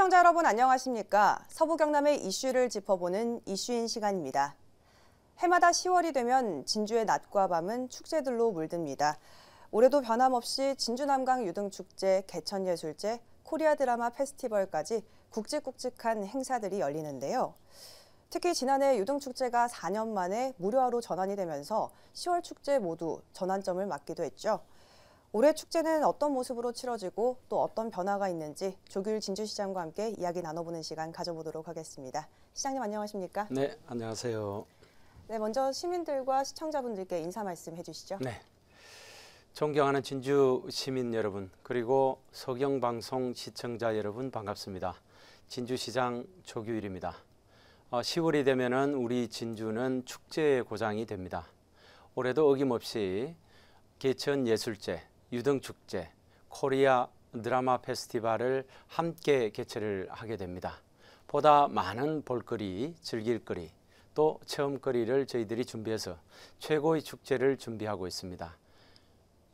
시청자 여러분 안녕하십니까? 서부 경남의 이슈를 짚어보는 이슈인 시간입니다. 해마다 10월이 되면 진주의 낮과 밤은 축제들로 물듭니다. 올해도 변함없이 진주남강 유등축제, 개천예술제, 코리아 드라마 페스티벌까지 굵직굵직한 행사들이 열리는데요. 특히 지난해 유등축제가 4년 만에 무료화로 전환이 되면서 10월 축제 모두 전환점을 맞기도 했죠. 올해 축제는 어떤 모습으로 치러지고 또 어떤 변화가 있는지 조규일 진주시장과 함께 이야기 나눠보는 시간 가져보도록 하겠습니다. 시장님 안녕하십니까? 네, 안녕하세요. 네, 먼저 시민들과 시청자분들께 인사 말씀 해주시죠. 네, 존경하는 진주 시민 여러분 그리고 서경방송 시청자 여러분 반갑습니다. 진주시장 조규일입니다. 10월이 되면은 우리 진주는 축제의 고장이 됩니다. 올해도 어김없이 개천예술제, 유등축제, 코리아 드라마 페스티벌을 함께 개최를 하게 됩니다. 보다 많은 볼거리, 즐길거리, 또 체험거리를 저희들이 준비해서 최고의 축제를 준비하고 있습니다.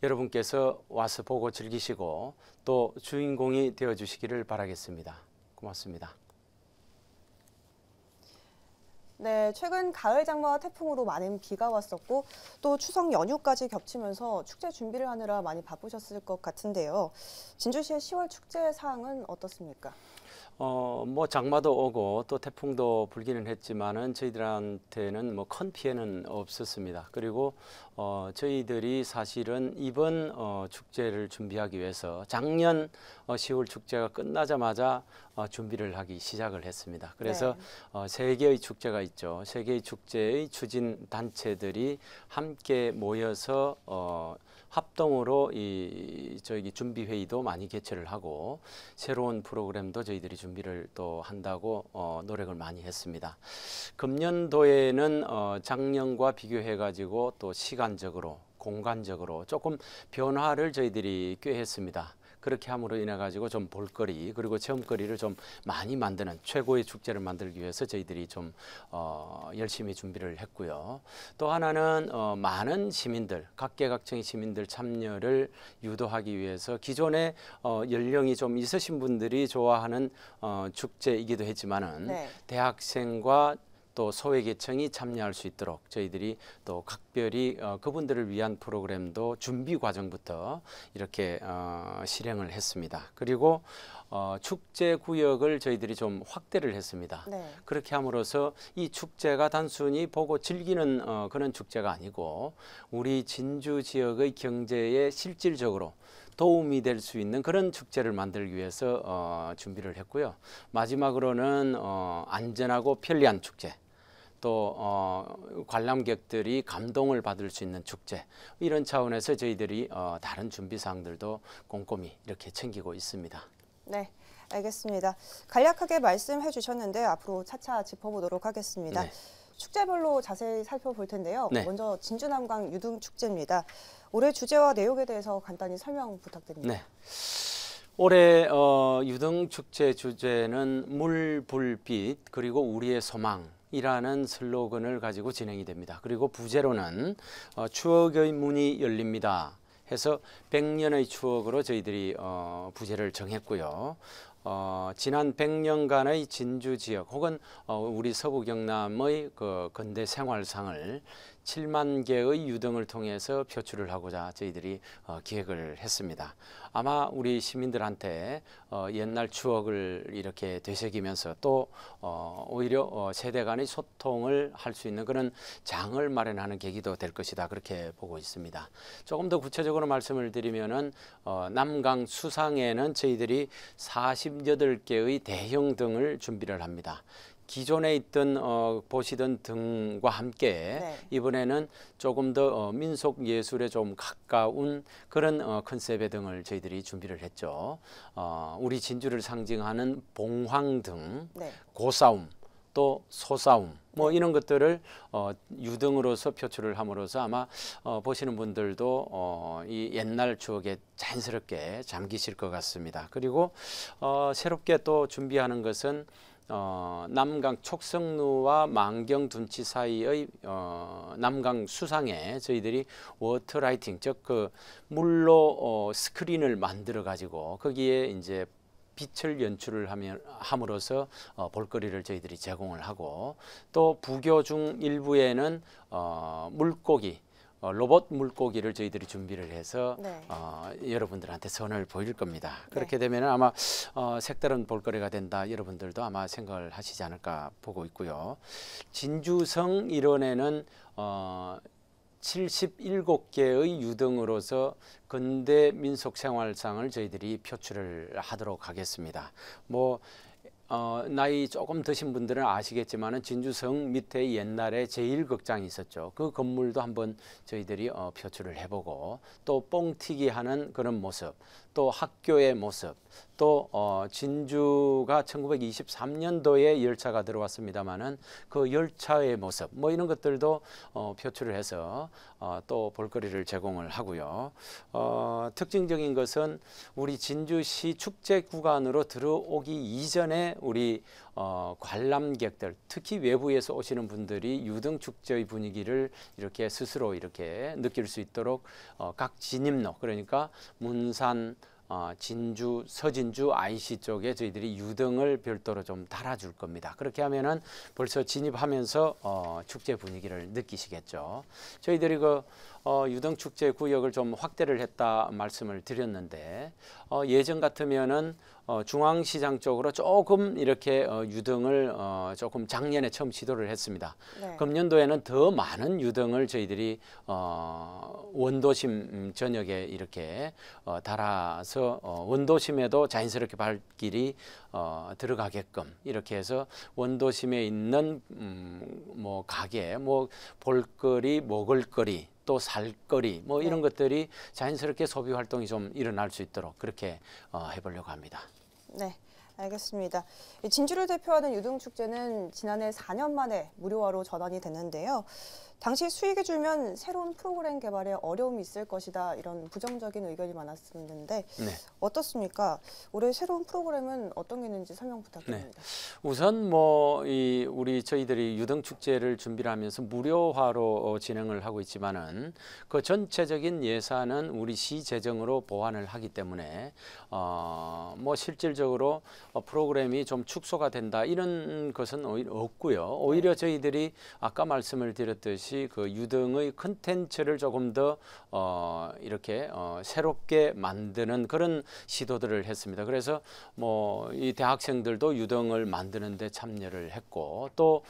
여러분께서 와서 보고 즐기시고 또 주인공이 되어주시기를 바라겠습니다. 고맙습니다. 네, 최근 가을 장마와 태풍으로 많은 비가 왔었고 또 추석 연휴까지 겹치면서 축제 준비를 하느라 많이 바쁘셨을 것 같은데요. 진주시의 10월 축제 사항은 어떻습니까? 뭐 장마도 오고 또 태풍도 불기는 했지만은 저희들한테는 뭐 큰 피해는 없었습니다. 그리고 저희들이 사실은 이번 축제를 준비하기 위해서 작년 10월 축제가 끝나자마자 준비를 하기 시작을 했습니다. 그래서 네. 세 개의 축제가 있죠. 세 개의 축제의 추진 단체들이 함께 모여서 합동으로 저희 준비 회의도 많이 개최를 하고 새로운 프로그램도 저희들이 준비를 또 한다고 노력을 많이 했습니다. 금년도에는 작년과 비교해 가지고 또 시간적으로 공간적으로 조금 변화를 저희들이 꾀했습니다. 그렇게 함으로 인해 가지고 좀 볼거리 그리고 체험거리를 좀 많이 만드는 최고의 축제를 만들기 위해서 저희들이 좀 열심히 준비를 했고요. 또 하나는 많은 시민들, 각계각층의 시민들 참여를 유도하기 위해서 기존에 연령이 좀 있으신 분들이 좋아하는 축제이기도 했지만은 네. 대학생과 또 소외계층이 참여할 수 있도록 저희들이 또 각별히 그분들을 위한 프로그램도 준비 과정부터 이렇게 실행을 했습니다. 그리고 축제 구역을 저희들이 좀 확대를 했습니다. 네. 그렇게 함으로써 이 축제가 단순히 보고 즐기는 그런 축제가 아니고 우리 진주 지역의 경제에 실질적으로 도움이 될 수 있는 그런 축제를 만들기 위해서 준비를 했고요. 마지막으로는 안전하고 편리한 축제. 또 관람객들이 감동을 받을 수 있는 축제 이런 차원에서 저희들이 다른 준비 사항들도 꼼꼼히 이렇게 챙기고 있습니다. 네, 알겠습니다. 간략하게 말씀해 주셨는데 앞으로 차차 짚어보도록 하겠습니다. 네. 축제별로 자세히 살펴볼 텐데요. 네. 먼저 진주남강 유등축제입니다. 올해 주제와 내용에 대해서 간단히 설명 부탁드립니다. 네. 올해 유등축제 주제는 물, 불, 빛 그리고 우리의 소망 이라는 슬로건을 가지고 진행이 됩니다. 그리고 부제로는 추억의 문이 열립니다 해서 100년의 추억으로 저희들이 부제를 정했고요. 지난 100년간의 진주 지역 혹은 우리 서부 경남의 그 근대 생활상을 7만 개의 유등을 통해서 표출을 하고자 저희들이 기획을 했습니다. 아마 우리 시민들한테 옛날 추억을 이렇게 되새기면서 또 오히려 세대 간의 소통을 할 수 있는 그런 장을 마련하는 계기도 될 것이다 그렇게 보고 있습니다. 조금 더 구체적으로 말씀을 드리면은 남강 수상에는 저희들이 48개의 대형 등을 준비를 합니다. 기존에 있던 보시던 등과 함께 네. 이번에는 조금 더 민속 예술에 좀 가까운 그런 컨셉의 등을 저희들이 준비를 했죠. 우리 진주를 상징하는 봉황등, 네. 고싸움, 또 소싸움 뭐 이런 것들을 유등으로서 표출을 함으로써 아마 보시는 분들도 이 옛날 추억에 자연스럽게 잠기실 것 같습니다. 그리고 새롭게 또 준비하는 것은 남강 촉성루와 만경 둔치 사이의 남강 수상에 저희들이 워터라이팅 즉 그 물로 스크린을 만들어 가지고 거기에 이제 빛을 연출을 함으로써 볼거리를 저희들이 제공을 하고, 또 부교 중 일부에는 물고기, 로봇 물고기를 저희들이 준비를 해서 네. 여러분들한테 선을 보일 겁니다. 네. 그렇게 되면 아마 색다른 볼거리가 된다, 여러분들도 아마 생각을 하시지 않을까 보고 있고요. 진주성 일원에는 77개의 유등으로서 근대 민속생활상을 저희들이 표출을 하도록 하겠습니다. 나이 조금 드신 분들은 아시겠지만은 진주성 밑에 옛날에 제1극장이 있었죠. 그 건물도 한번 저희들이 표출을 해보고, 또 뻥튀기 하는 그런 모습, 또 학교의 모습, 또 진주가 1923년도에 열차가 들어왔습니다마는 그 열차의 모습, 이런 것들도 표출을 해서 또 볼거리를 제공을 하고요. 특징적인 것은 우리 진주시 축제 구간으로 들어오기 이전에 우리 관람객들, 특히 외부에서 오시는 분들이 유등 축제의 분위기를 이렇게 스스로 이렇게 느낄 수 있도록 각 진입로, 그러니까 문산, 진주, 서진주, IC 쪽에 저희들이 유등을 별도로 좀 달아줄 겁니다. 그렇게 하면은 벌써 진입하면서 축제 분위기를 느끼시겠죠. 저희들이 유등 축제 구역을 좀 확대를 했다 말씀을 드렸는데, 예전 같으면은 중앙시장 쪽으로 조금 이렇게 유등을 조금 작년에 처음 시도를 했습니다. 네. 금년도에는 더 많은 유등을 저희들이 원도심 전역에 이렇게 달아서 원도심에도 자연스럽게 발길이 들어가게끔 이렇게 해서 원도심에 있는 가게, 볼거리, 먹을거리, 또 살거리, 이런 것들이 자연스럽게 소비 활동이 좀 일어날 수 있도록 그렇게 해보려고 합니다. 네, 알겠습니다. 이 진주를 대표하는 유등축제는 지난해 4년 만에 무료화로 전환이 됐는데요. 당시 수익이 줄면 새로운 프로그램 개발에 어려움이 있을 것이다, 이런 부정적인 의견이 많았었는데 네. 어떻습니까? 올해 새로운 프로그램은 어떤 게 있는지 설명 부탁드립니다. 네. 우선 우리 저희들이 유등 축제를 준비를 하면서 무료화로 진행을 하고 있지만은 그 전체적인 예산은 우리 시 재정으로 보완을 하기 때문에 실질적으로 프로그램이 좀 축소가 된다, 이런 것은 오히려 없고요. 오히려 저희들이 아까 말씀을 드렸듯이 그 유등의 컨텐츠를 조금 더 이렇게 새롭게 만드는 그런 시도들을 했습니다. 그래서 이 대학생들도 유등을 만드는 데 참여를 했고, 또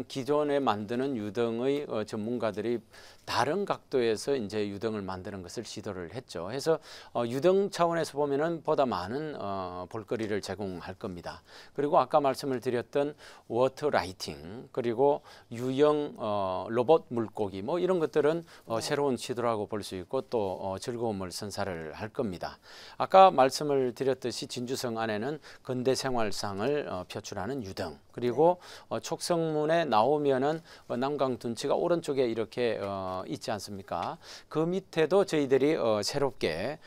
기존에 만드는 유등의 전문가들이 다른 각도에서 이제 유등을 만드는 것을 시도를 했죠. 해서 유등 차원에서 보면은 보다 많은 볼거리를 제공할 겁니다. 그리고 아까 말씀을 드렸던 워터 라이팅, 그리고 유형 로봇 물고기, 이런 것들은 새로운 시도라고 볼 수 있고, 또 즐거움을 선사를 할 겁니다. 아까 말씀을 드렸듯이 진주성 안에는 근대생활상을 표출하는 유등, 그리고 촉성문에 나오면은 남강 둔치가 오른쪽에 이렇게 있지 않습니까? 그 밑에도 저희들이 새롭게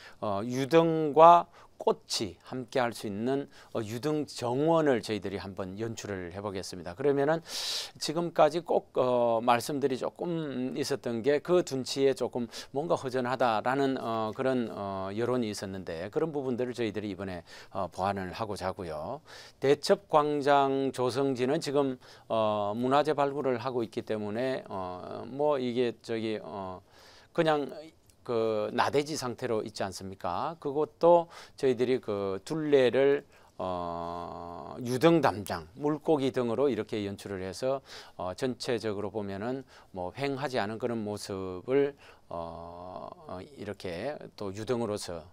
유등과 꽃이 함께 할 수 있는 유등 정원을 저희들이 한번 연출을 해보겠습니다. 그러면은 지금까지 꼭 말씀들이 조금 있었던 게 그 둔치에 조금 뭔가 허전하다라는 그런 여론이 있었는데, 그런 부분들을 저희들이 이번에 보완을 하고자 하고요. 대첩광장 조성지는 지금 문화재 발굴을 하고 있기 때문에 이게 그냥 그 나대지 상태로 있지 않습니까? 그것도 저희들이 그 둘레를 유등 담장, 물고기 등으로 이렇게 연출을 해서 전체적으로 보면은 횡하지 않은 그런 모습을 이렇게 또 유등으로서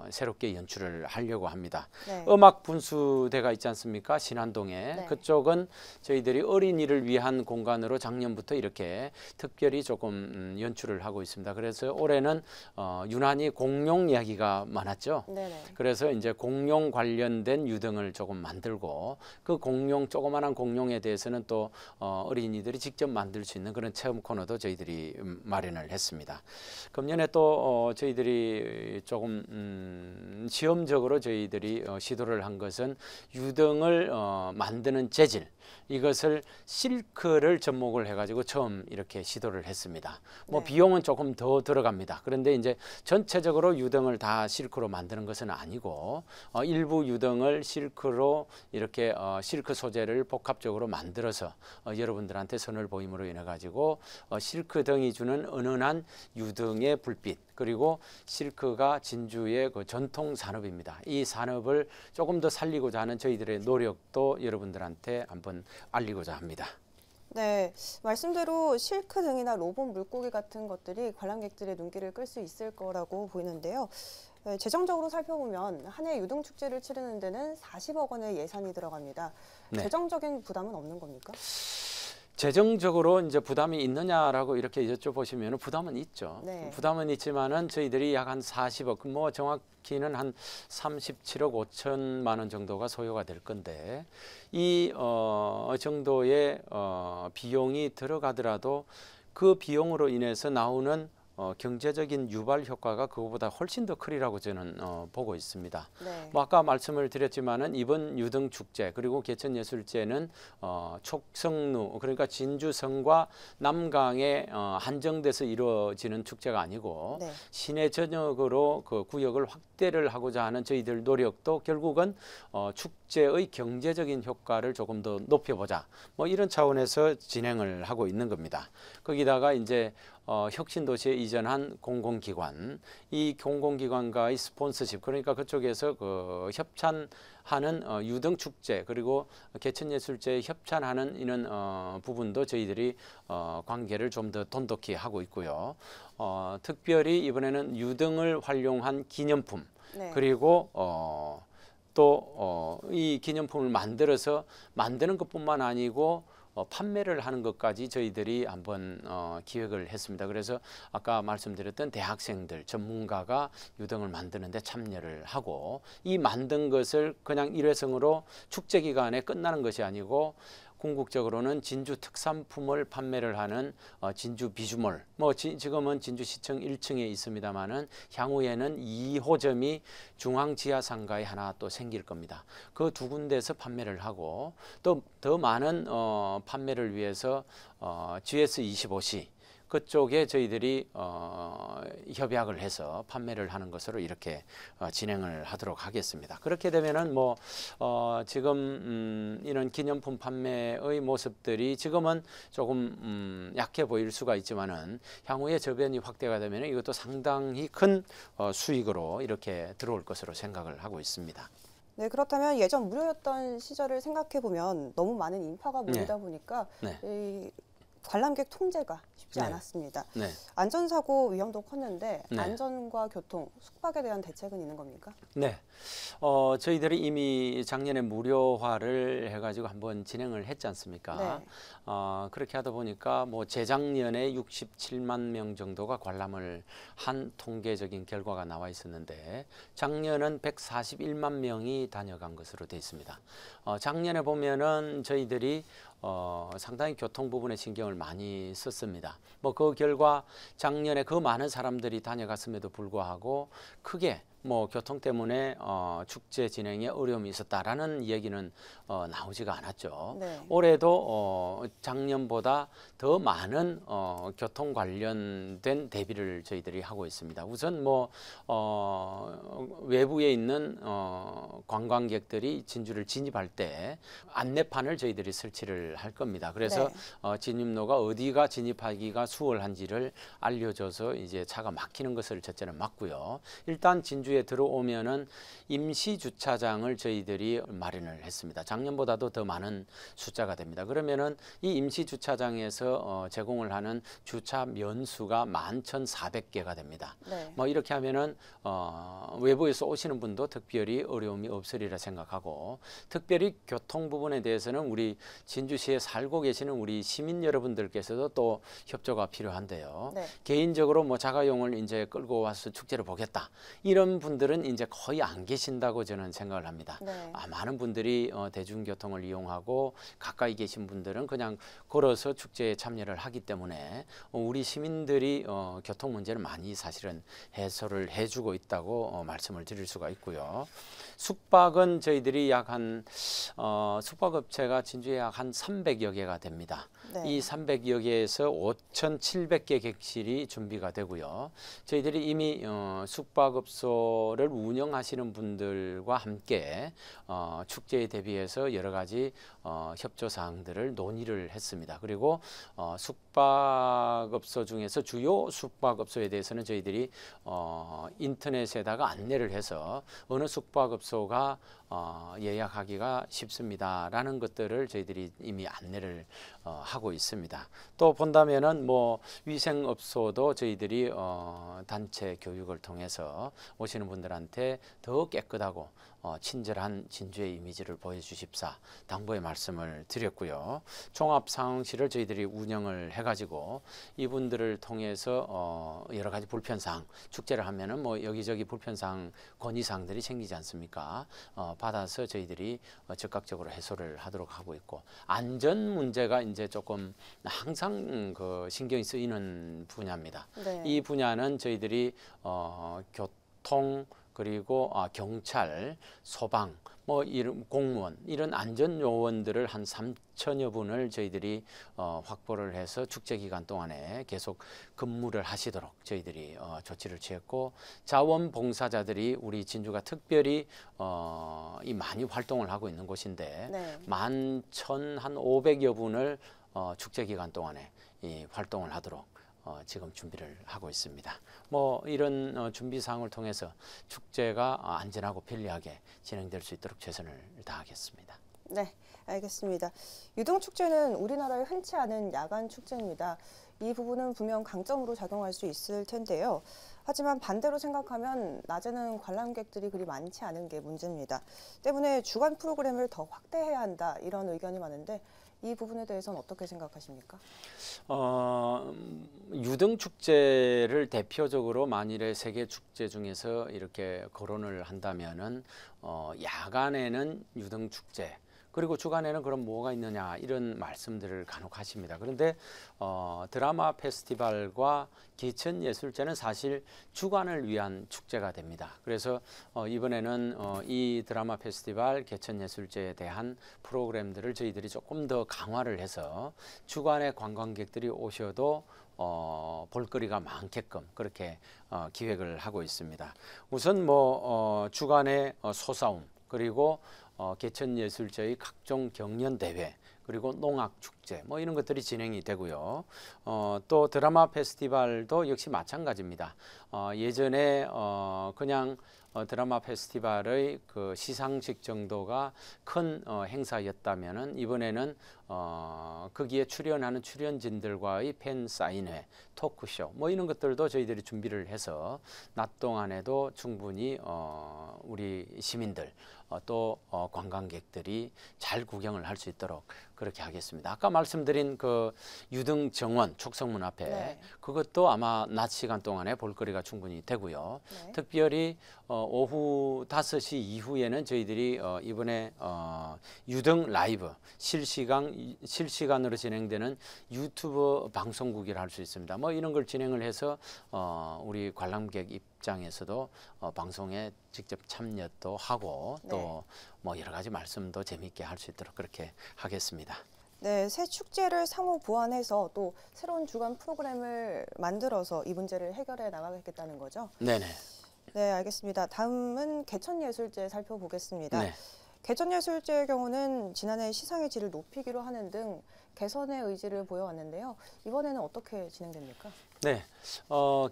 새롭게 연출을 하려고 합니다. 네. 음악 분수대가 있지 않습니까? 신안동에. 네. 그쪽은 저희들이 어린이를 위한 공간으로 작년부터 이렇게 특별히 조금 연출을 하고 있습니다. 그래서 올해는 유난히 공룡 이야기가 많았죠. 네네. 그래서 이제 공룡 관련된 유등을 조금 만들고, 그 조그마한 공룡에 대해서는 또 어린이들이 직접 만들 수 있는 그런 체험 코너도 저희들이 마련을 했습니다. 금년에 또 저희들이 조금 시험적으로 저희들이 시도를 한 것은 유등을 만드는 재질, 이것을 실크를 접목을 해가지고 처음 이렇게 시도를 했습니다. 뭐 네. 비용은 조금 더 들어갑니다. 그런데 이제 전체적으로 유등을 다 실크로 만드는 것은 아니고 일부 유등을 실크로 이렇게 실크 소재를 복합적으로 만들어서 여러분들한테 선을 보임으로 인해 가지고 실크 등이 주는 은은한 유등의 불빛, 그리고 실크가 진주의 그 전통 산업입니다. 이 산업을 조금 더 살리고자 하는 저희들의 노력도 여러분들한테 한번 알리고자 합니다. 네, 말씀대로 실크 등이나 로봇 물고기 같은 것들이 관람객들의 눈길을 끌 수 있을 거라고 보이는데요. 재정적으로 살펴보면 한 해 유등 축제를 치르는 데는 40억 원의 예산이 들어갑니다. 네. 재정적인 부담은 없는 겁니까? 재정적으로 이제 부담이 있느냐라고 이렇게 여쭤보시면 부담은 있죠. 네. 부담은 있지만은 저희들이 약 한 40억, 뭐 정확히는 한 37억 5천만 원 정도가 소요가 될 건데, 이 정도의 비용이 들어가더라도 그 비용으로 인해서 나오는 경제적인 유발 효과가 그거보다 훨씬 더 크리라고 저는 보고 있습니다. 네. 뭐 아까 말씀을 드렸지만은 이번 유등 축제 그리고 개천예술제는 촉성루, 그러니까 진주성과 남강에 한정돼서 이루어지는 축제가 아니고 네. 시내 전역으로 그 구역을 확대를 하고자 하는 저희들 노력도 결국은 축제의 경제적인 효과를 조금 더 높여보자, 뭐 이런 차원에서 진행을 하고 있는 겁니다. 거기다가 이제 혁신도시에 이전한 공공기관, 이 공공기관과의 스폰서십, 그러니까 그쪽에서 그 협찬하는 유등 축제 그리고 개천예술제에 협찬하는 이런 부분도 저희들이 관계를 좀 더 돈독히 하고 있고요. 특별히 이번에는 유등을 활용한 기념품, 네. 그리고 또 이 기념품을 만드는 것뿐만 아니고 판매를 하는 것까지 저희들이 한번 기획을 했습니다. 그래서 아까 말씀드렸던 대학생들, 전문가가 유등을 만드는 데 참여를 하고, 이 만든 것을 그냥 일회성으로 축제 기간에 끝나는 것이 아니고 궁극적으로는 진주 특산품을 판매를 하는 진주 비주몰, 뭐 지금은 진주시청 1층에 있습니다마는 향후에는 2호점이 중앙 지하 상가에 하나 또 생길 겁니다. 그 두 군데에서 판매를 하고, 또 더 많은 판매를 위해서 GS25시 그쪽에 저희들이 협약을 해서 판매를 하는 것으로 이렇게 진행을 하도록 하겠습니다. 그렇게 되면은 뭐 지금 이런 기념품 판매의 모습들이 지금은 조금 약해 보일 수가 있지만은 향후에 저변이 확대가 되면 이것도 상당히 큰 수익으로 이렇게 들어올 것으로 생각을 하고 있습니다. 네, 그렇다면 예전 무료였던 시절을 생각해 보면 너무 많은 인파가 모이다 보니까 네. 이 관람객 통제가 쉽지 네. 않았습니다. 네. 안전사고 위험도 컸는데 네. 안전과 교통, 숙박에 대한 대책은 있는 겁니까? 네, 저희들이 이미 작년에 무료화를 해가지고 한번 진행을 했지 않습니까? 네. 그렇게 하다 보니까 뭐 재작년에 67만 명 정도가 관람을 한 통계적인 결과가 나와 있었는데, 작년은 141만 명이 다녀간 것으로 되어 있습니다. 작년에 보면은 저희들이 상당히 교통 부분에 신경을 많이 썼습니다. 뭐 그 결과 작년에 그 많은 사람들이 다녀갔음에도 불구하고 크게 뭐 교통 때문에 축제 진행에 어려움이 있었다라는 얘기는 나오지가 않았죠. 네. 올해도 작년보다 더 많은 교통 관련된 대비를 저희들이 하고 있습니다. 우선 뭐 외부에 있는 관광객들이 진주를 진입할 때 안내판을 저희들이 설치를 할 겁니다. 그래서 네. 진입로가 어디가 진입하기가 수월한지를 알려줘서 이제 차가 막히는 것을 첫째는 막고요. 일단 진주에 들어오면은 임시 주차장을 저희들이 마련을 했습니다. 작년보다도 더 많은 숫자가 됩니다. 그러면은 이 임시 주차장에서 제공을 하는 주차 면수가 11,400개가 됩니다. 네. 뭐 이렇게 하면은 외부에서 오시는 분도 특별히 어려움이 없으리라 생각하고, 특별히 교통 부분에 대해서는 우리 진주시에 살고 계시는 우리 시민 여러분들께서도 또 협조가 필요한데요. 네. 개인적으로 뭐 자가용을 이제 끌고 와서 축제를 보겠다, 이런 분들은 이제 거의 안 계신다고 저는 생각을 합니다. 네. 많은 분들이 대중교통을 이용하고 가까이 계신 분들은 그냥 걸어서 축제에 참여를 하기 때문에 우리 시민들이 교통 문제를 많이 사실은 해소를 해주고 있다고 말씀을 드릴 수가 있고요. 숙박은 저희들이 숙박업체가 진주에 약 한 300여 개가 됩니다. 네. 이 300여 개에서 5,700개 객실이 준비가 되고요. 저희들이 이미 숙박업소를 운영하시는 분들과 함께 축제에 대비해서 여러 가지 협조 사항들을 논의를 했습니다. 그리고 숙박업소 중에서 주요 숙박업소에 대해서는 저희들이 인터넷에다가 안내를 해서 어느 숙박업소가 예약하기가 쉽습니다라는 것들을 저희들이 이미 안내를 하고 있습니다. 또 본다면은 뭐 위생업소도 저희들이 단체 교육을 통해서 오시는 분들한테 더 깨끗하고 친절한 진주의 이미지를 보여주십사 당부의 말씀을 드렸고요. 종합상황실을 저희들이 운영을 해가지고 이분들을 통해서 여러 가지 불편사항, 축제를 하면은 뭐 여기저기 불편사항, 건의사항들이 생기지 않습니까? 받아서 저희들이 적극적으로 해소를 하도록 하고 있고, 안전 문제가 이제 조금 항상 신경이 쓰이는 분야입니다. 네. 이 분야는 저희들이 교통 그리고 경찰, 소방, 뭐 이런 공무원 이런 안전 요원들을 한 3천여 분을 저희들이 확보를 해서 축제 기간 동안에 계속 근무를 하시도록 저희들이 조치를 취했고, 자원봉사자들이 우리 진주가 특별히 이 많이 활동을 하고 있는 곳인데 네. 11,500여 분을 축제 기간 동안에 이 활동을 하도록 지금 준비를 하고 있습니다. 뭐 이런 준비 사항을 통해서 축제가 안전하고 편리하게 진행될 수 있도록 최선을 다하겠습니다. 네, 알겠습니다. 유등축제는 우리나라에 흔치 않은 야간 축제입니다. 이 부분은 분명 강점으로 작용할 수 있을 텐데요. 하지만 반대로 생각하면 낮에는 관람객들이 그리 많지 않은 게 문제입니다. 때문에 주간 프로그램을 더 확대해야 한다, 이런 의견이 많은데 이 부분에 대해서는 어떻게 생각하십니까? 유등축제를 대표적으로 만일에 세계 축제 중에서 이렇게 거론을 한다면은 야간에는 유등축제, 그리고 주간에는 그럼 뭐가 있느냐 이런 말씀들을 간혹 하십니다. 그런데 드라마 페스티벌과 기천예술제는 사실 주간을 위한 축제가 됩니다. 그래서 이번에는 이 드라마 페스티벌, 개천예술제에 대한 프로그램들을 저희들이 조금 더 강화를 해서 주간에 관광객들이 오셔도 볼거리가 많게끔 그렇게 기획을 하고 있습니다. 우선 뭐 주간에 소싸움, 그리고 개천예술제의 각종 경연대회, 그리고 농악축제 뭐 이런 것들이 진행이 되고요. 또 드라마 페스티벌도 역시 마찬가지입니다. 예전에 그냥 드라마 페스티벌의 그 시상식 정도가 큰 행사였다면은 이번에는 거기에 출연하는 출연진들과의 팬 사인회, 토크쇼 뭐 이런 것들도 저희들이 준비를 해서 낮 동안에도 충분히 우리 시민들 또 관광객들이 잘 구경을 할 수 있도록 그렇게 하겠습니다. 아까 말씀드린 그 유등 정원 촉성문 앞에 네. 그것도 아마 낮 시간 동안에 볼거리가 충분히 되고요. 네. 특별히 오후 5시 이후에는 저희들이 이번에 유등 라이브 실시간으로 진행되는 유튜브 방송국이라 할 수 있습니다. 뭐 이런 걸 진행을 해서 우리 관람객 입장에서도 방송에 직접 참여도 하고 또 뭐 여러 가지 말씀도 재미있게 할 수 있도록 그렇게 하겠습니다. 네, 새 축제를 상호 보완해서 또 새로운 주간 프로그램을 만들어서 이 문제를 해결해 나가겠다는 거죠? 네네. 네, 알겠습니다. 다음은 개천예술제 살펴보겠습니다. 네. 개천예술제의 경우는 지난해 시상의 질을 높이기로 하는 등 개선의 의지를 보여왔는데요. 이번에는 어떻게 진행됩니까? 네,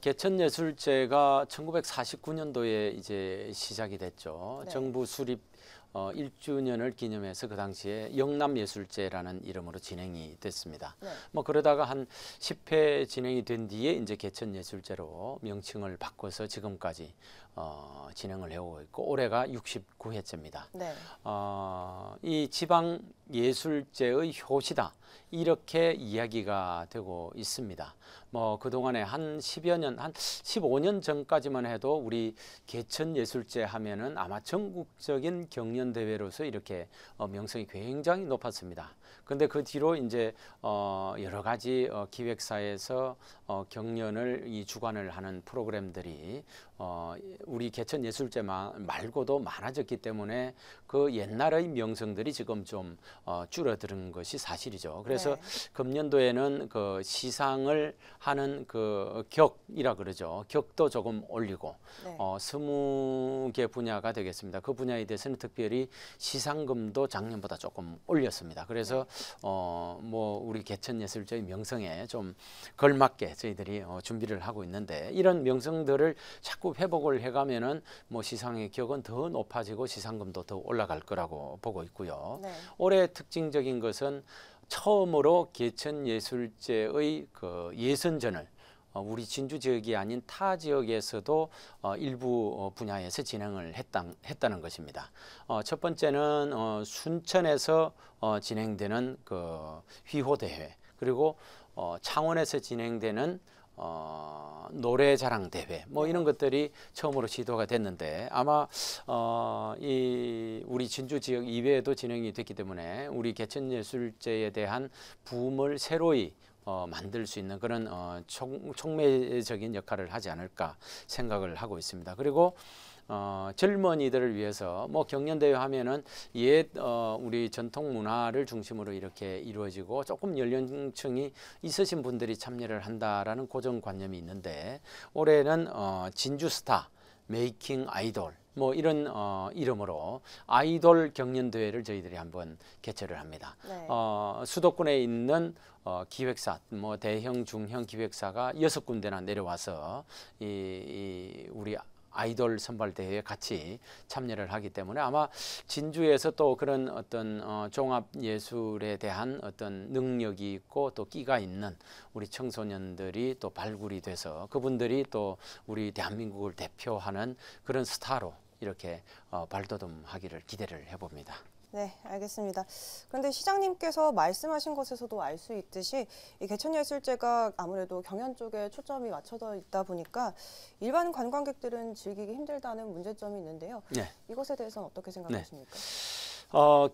개천예술제가 1949년도에 이제 시작이 됐죠. 네. 정부 수립 1주년을 기념해서 그 당시에 영남예술제라는 이름으로 진행이 됐습니다. 네. 뭐 그러다가 한 10회 진행이 된 뒤에 이제 개천예술제로 명칭을 바꿔서 지금까지 진행을 해오고 있고 올해가 69회째입니다. 네. 이 지방 예술제의 효시다 이렇게 이야기가 되고 있습니다. 뭐 그동안에 한 10여 년, 한 15년 전까지만 해도 우리 개천 예술제 하면은 아마 전국적인 경연 대회로서 이렇게 명성이 굉장히 높았습니다. 근데 그 뒤로 이제 여러 가지 기획사에서 경연을 주관을 하는 프로그램들이 우리 개천 예술제 말고도 많아졌기 때문에 그 옛날의 명성들이 지금 좀 줄어드는 것이 사실이죠. 그래서 네. 금년도에는 그 시상을 하는 그 격이라 그러죠. 격도 조금 올리고 네. 20개 분야가 되겠습니다. 그 분야에 대해서는 특별히 시상금도 작년보다 조금 올렸습니다. 그래서 뭐 우리 개천예술제의 명성에 좀 걸맞게 저희들이 준비를 하고 있는데 이런 명성들을 자꾸 회복을 해가면은 뭐 시상의 격은 더 높아지고 시상금도 더 올라갈 거라고 보고 있고요. 네. 올해 특징적인 것은 처음으로 개천예술제의 그 예선전을 우리 진주 지역이 아닌 타 지역에서도 일부 분야에서 진행을 했다는 것입니다. 첫 번째는 순천에서 진행되는 그 휘호대회 그리고 창원에서 진행되는 노래자랑 대회 뭐 이런 것들이 처음으로 시도가 됐는데 아마 이 우리 진주 지역 이외에도 진행이 됐기 때문에 우리 개천예술제에 대한 붐을 새로이 만들 수 있는 그런 촉매적인 역할을 하지 않을까 생각을 하고 있습니다. 그리고 젊은이들을 위해서 뭐 경연대회 하면은 옛 우리 전통 문화를 중심으로 이렇게 이루어지고 조금 연령층이 있으신 분들이 참여를 한다라는 고정관념이 있는데 올해는 진주스타 메이킹 아이돌 뭐 이런 이름으로 아이돌 경연대회를 저희들이 한번 개최를 합니다. 네. 수도권에 있는 기획사, 뭐 대형, 중형 기획사가 6군데나 내려와서 우리 아이돌 선발 대회에 같이 참여를 하기 때문에 아마 진주에서 또 그런 어떤 종합 예술에 대한 어떤 능력이 있고 또 끼가 있는 우리 청소년들이 또 발굴이 돼서 그분들이 또 우리 대한민국을 대표하는 그런 스타로 이렇게 발돋움하기를 기대를 해봅니다. 네, 알겠습니다. 그런데 시장님께서 말씀하신 것에서도 알 수 있듯이 이 개천예술제가 아무래도 경연 쪽에 초점이 맞춰져 있다 보니까 일반 관광객들은 즐기기 힘들다는 문제점이 있는데요. 네. 이것에 대해서는 어떻게 생각하십니까?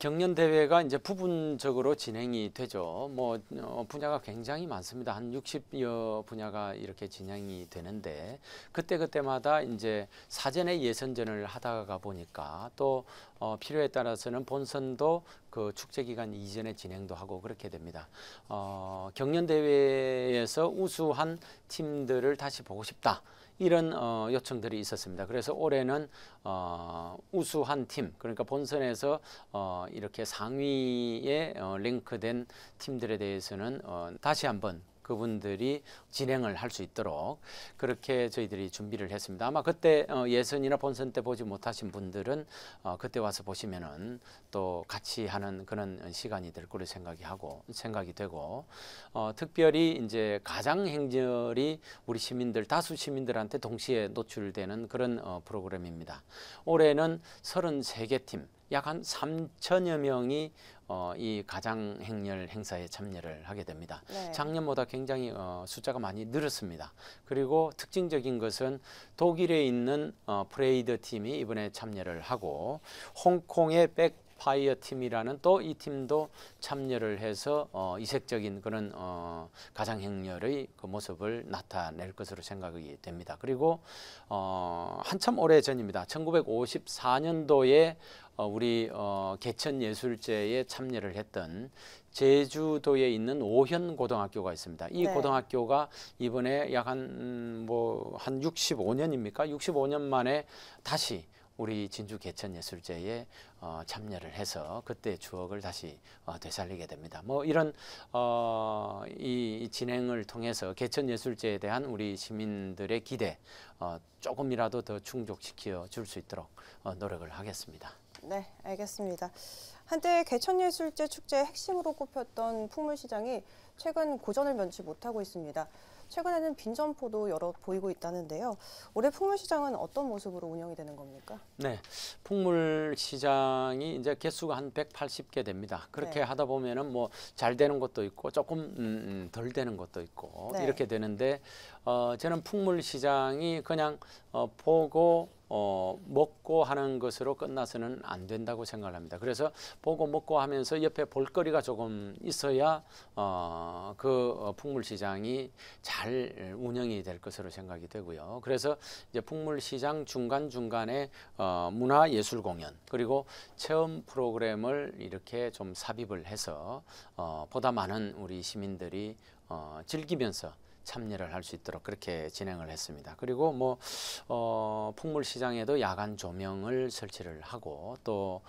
경연 대회가 이제 부분적으로 진행이 되죠. 뭐 분야가 굉장히 많습니다. 한 60여 분야가 이렇게 진행이 되는데 그때마다 이제 사전에 예선전을 하다가 보니까 또 필요에 따라서는 본선도 그 축제 기간 이전에 진행도 하고 그렇게 됩니다. 경연 대회에서 우수한 팀들을 다시 보고 싶다. 이런 요청들이 있었습니다. 그래서 올해는 우수한 팀, 그러니까 본선에서 이렇게 상위에 랭크된 팀들에 대해서는 다시 한번 그분들이 진행을 할 수 있도록 그렇게 저희들이 준비를 했습니다. 아마 그때 예선이나 본선 때 보지 못하신 분들은 그때 와서 보시면은 또 같이 하는 그런 시간이 될 거로 생각이 되고 특별히 이제 가장 행렬이 우리 시민들 다수 시민들한테 동시에 노출되는 그런 프로그램입니다. 올해는 33개 팀 약 한 3천여 명이 이 가장 행렬 행사에 참여를 하게 됩니다. 네. 작년보다 굉장히 숫자가 많이 늘었습니다. 그리고 특징적인 것은 독일에 있는 프레이드 팀이 이번에 참여를 하고 홍콩의 백파이어 팀이라는 또 이 팀도 참여를 해서 이색적인 그런 가장 행렬의 그 모습을 나타낼 것으로 생각이 됩니다. 그리고 한참 오래 전입니다. 1954년도에 우리 개천예술제에 참여를 했던 제주도에 있는 오현고등학교가 있습니다. 이 네. 고등학교가 이번에 약 한 65년입니까? 65년 만에 다시 우리 진주 개천예술제에 참여를 해서 그때 추억을 다시 되살리게 됩니다. 뭐 이런 이 진행을 통해서 개천예술제에 대한 우리 시민들의 기대 조금이라도 더 충족시켜 줄 수 있도록 노력을 하겠습니다. 네, 알겠습니다. 한때 개천예술제 축제의 핵심으로 꼽혔던 풍물시장이 최근 고전을 면치 못하고 있습니다. 최근에는 빈 점포도 여러 보이고 있다는데요. 올해 풍물시장은 어떤 모습으로 운영이 되는 겁니까? 네, 풍물 시장이 이제 개수가 한 180개 됩니다. 그렇게 네. 하다 보면은 뭐 잘 되는 것도 있고 조금 덜 되는 것도 있고 네. 이렇게 되는데 저는 풍물 시장이 그냥 보고 먹고 하는 것으로 끝나서는 안 된다고 생각을 합니다. 그래서 보고 먹고 하면서 옆에 볼거리가 조금 있어야 풍물 시장이 잘 운영이 될 것으로 생각이 되고요. 그래서 이제 풍물 시장 중간 중간에 문화 예술 공연 그리고 체험 프로그램을 이렇게 좀 삽입을 해서 보다 많은 우리 시민들이 즐기면서 참여를 할 수 있도록 그렇게 진행을 했습니다. 그리고 뭐 풍물 시장에도 야간 조명을 설치를 하고 또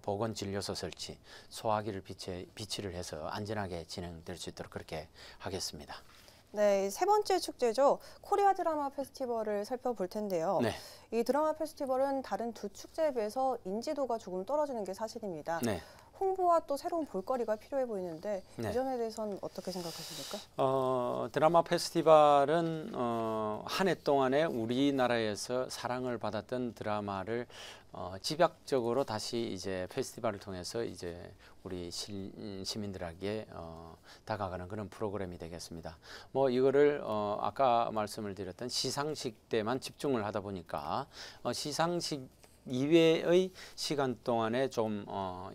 보건 진료소 설치, 소화기를 비치를 해서 안전하게 진행될 수 있도록 그렇게 하겠습니다. 네, 세 번째 축제죠. 코리아 드라마 페스티벌을 살펴볼 텐데요. 네. 이 드라마 페스티벌은 다른 두 축제에 비해서 인지도가 조금 떨어지는 게 사실입니다. 네. 홍보와 또 새로운 볼거리가 필요해 보이는데 네. 이 점에 대해서는 어떻게 생각하십니까? 드라마 페스티벌은 한 해 동안에 우리나라에서 사랑을 받았던 드라마를 집약적으로 다시 이제 페스티벌을 통해서 이제 우리 시민들에게 다가가는 그런 프로그램이 되겠습니다. 뭐 이거를 아까 말씀을 드렸던 시상식 때만 집중을 하다 보니까 시상식 이외의 시간 동안에 좀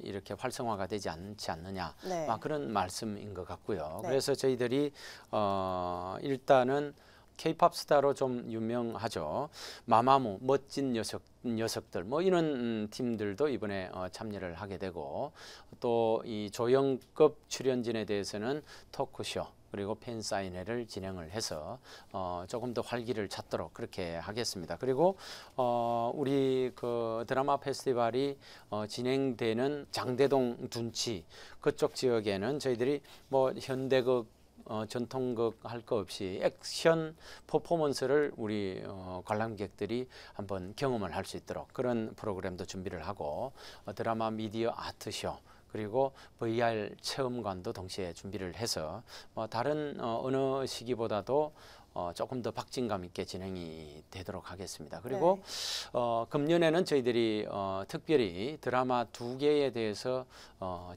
이렇게 활성화가 되지 않지 않느냐 네. 그런 말씀인 것 같고요. 네. 그래서 저희들이 일단은 K-팝 스타로 좀 유명하죠. 마마무 멋진 녀석들 뭐 이런 팀들도 이번에 참여를 하게 되고 또 이 조연급 출연진에 대해서는 토크쇼 그리고 팬사인회를 진행을 해서 조금 더 활기를 찾도록 그렇게 하겠습니다. 그리고 우리 그 드라마 페스티벌이 진행되는 장대동 둔치 그쪽 지역에는 저희들이 뭐 현대극 전통극 할 거 없이 액션 퍼포먼스를 우리 관람객들이 한번 경험을 할 수 있도록 그런 프로그램도 준비를 하고 드라마 미디어 아트쇼 그리고 VR 체험관도 동시에 준비를 해서 다른 어느 시기보다도 조금 더 박진감 있게 진행이 되도록 하겠습니다. 그리고 네. 금년에는 저희들이 특별히 드라마 2개에 대해서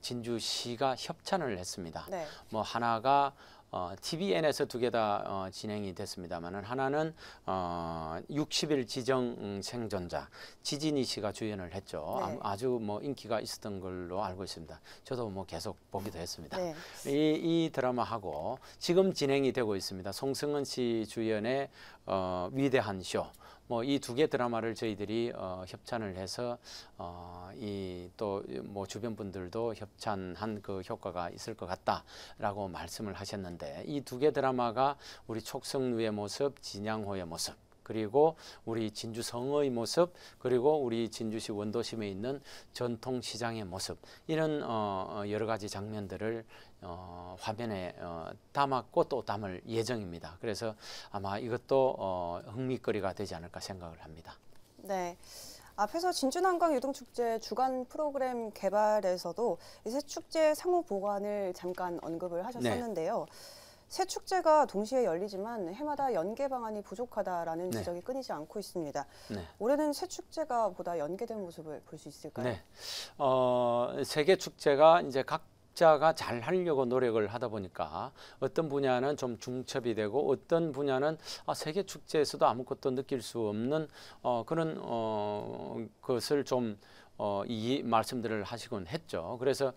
진주시가 협찬을 했습니다. 네. 뭐 하나가 TVN에서 2개 다 진행이 됐습니다만은 하나는 60일 지정 생존자 지진이 씨가 주연을 했죠. 네. 아주 뭐 인기가 있었던 걸로 알고 있습니다. 저도 뭐 계속 보기도 했습니다. 네. 이 드라마하고 지금 진행이 되고 있습니다. 송승헌 씨 주연의 위대한 쇼. 뭐 이 2개 드라마를 저희들이 협찬을 해서 이 또 뭐 주변 분들도 협찬한 그 효과가 있을 것 같다라고 말씀을 하셨는데 이 2개 드라마가 우리 촉성루의 모습, 진양호의 모습. 그리고 우리 진주 성의 모습 그리고 우리 진주시 원도심에 있는 전통시장의 모습 이런 여러 가지 장면들을 화면에 담았고 또 담을 예정입니다. 그래서 아마 이것도 흥미거리가 되지 않을까 생각을 합니다. 네. 앞에서 진주난강 유등축제 주간 프로그램 개발에서도 이 새 축제 상호 보관을 잠깐 언급을 하셨었는데요. 새 축제가 동시에 열리지만 해마다 연계 방안이 부족하다라는 네. 지적이 끊이지 않고 있습니다. 네. 올해는 새 축제가 보다 연계된 모습을 볼 수 있을까요? 네. 세계 축제가 이제 각자가 잘 하려고 노력을 하다 보니까 어떤 분야는 좀 중첩이 되고 어떤 분야는 세계 축제에서도 아무것도 느낄 수 없는 그런 것을 좀 이 말씀들을 하시곤 했죠. 그래서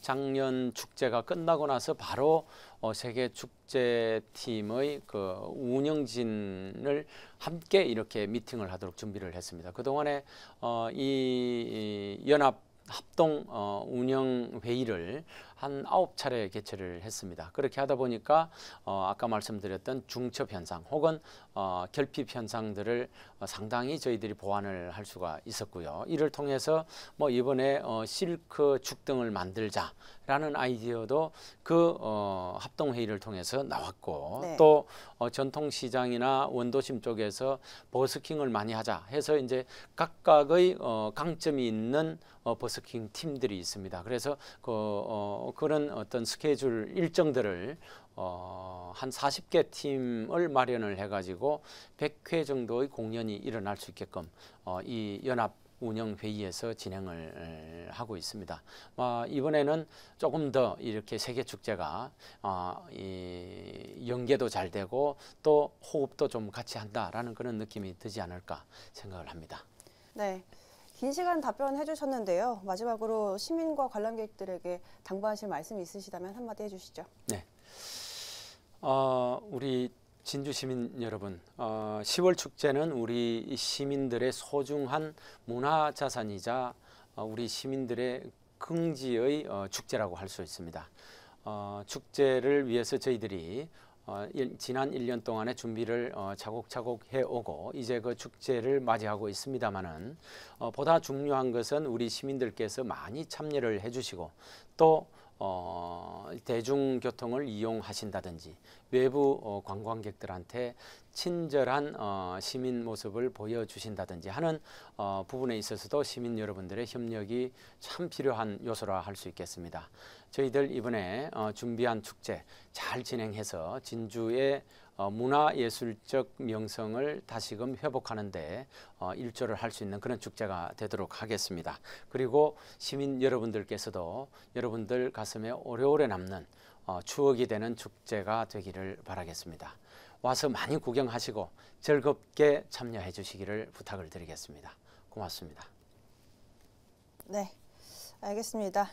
작년 축제가 끝나고 나서 바로 세계 축제 팀의 그 운영진을 함께 이렇게 미팅을 하도록 준비를 했습니다. 그동안에 이 연합 합동 운영 회의를 한 9차례 개최를 했습니다. 그렇게 하다 보니까 아까 말씀드렸던 중첩 현상 혹은 결핍 현상들을 상당히 저희들이 보완을 할 수가 있었고요. 이를 통해서 뭐 이번에 실크 축등을 만들자라는 아이디어도 그 합동 회의를 통해서 나왔고 네. 또 전통시장이나 원도심 쪽에서 버스킹을 많이 하자 해서 이제 각각의 강점이 있는 버스킹 팀들이 있습니다. 그래서 그런 어떤 스케줄 일정들을 한 40개 팀을 마련을 해가지고 100회 정도의 공연이 일어날 수 있게끔 이 연합 운영 회의에서 진행을 하고 있습니다. 이번에는 조금 더 이렇게 세계 축제가 이 연계도 잘 되고 또 호흡도 좀 같이 한다라는 그런 느낌이 들지 않을까 생각을 합니다. 네. 긴 시간 답변해 주셨는데요. 마지막으로 시민과 관람객들에게 당부하실 말씀 있으시다면 한마디 해주시죠. 네. 우리 진주 시민 여러분, 10월 축제는 우리 시민들의 소중한 문화자산이자 우리 시민들의 긍지의 축제라고 할 수 있습니다. 축제를 위해서 저희들이 지난 1년 동안의 준비를 차곡차곡 해오고 이제 그 축제를 맞이하고 있습니다마는 보다 중요한 것은 우리 시민들께서 많이 참여를 해주시고 또 대중교통을 이용하신다든지 외부 관광객들한테 친절한 시민 모습을 보여주신다든지 하는 부분에 있어서도 시민 여러분들의 협력이 참 필요한 요소라 할 수 있겠습니다. 저희들 이번에 준비한 축제 잘 진행해서 진주의 문화예술적 명성을 다시금 회복하는 데 일조를 할 수 있는 그런 축제가 되도록 하겠습니다. 그리고 시민 여러분들께서도 여러분들 가슴에 오래오래 남는 추억이 되는 축제가 되기를 바라겠습니다. 와서 많이 구경하시고 즐겁게 참여해 주시기를 부탁을 드리겠습니다. 고맙습니다. 네, 알겠습니다.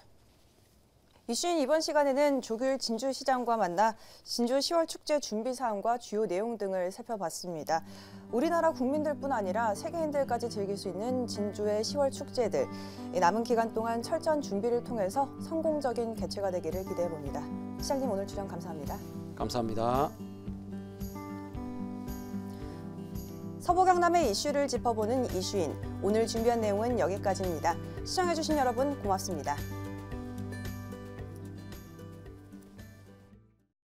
이슈인 이번 시간에는 조규일 진주시장과 만나 진주 10월 축제 준비 사항과 주요 내용 등을 살펴봤습니다. 우리나라 국민들뿐 아니라 세계인들까지 즐길 수 있는 진주의 10월 축제들, 남은 기간 동안 철저한 준비를 통해서 성공적인 개최가 되기를 기대해 봅니다. 시장님 오늘 출연 감사합니다. 감사합니다. 서부경남의 이슈를 짚어보는 이슈인, 오늘 준비한 내용은 여기까지입니다. 시청해주신 여러분 고맙습니다.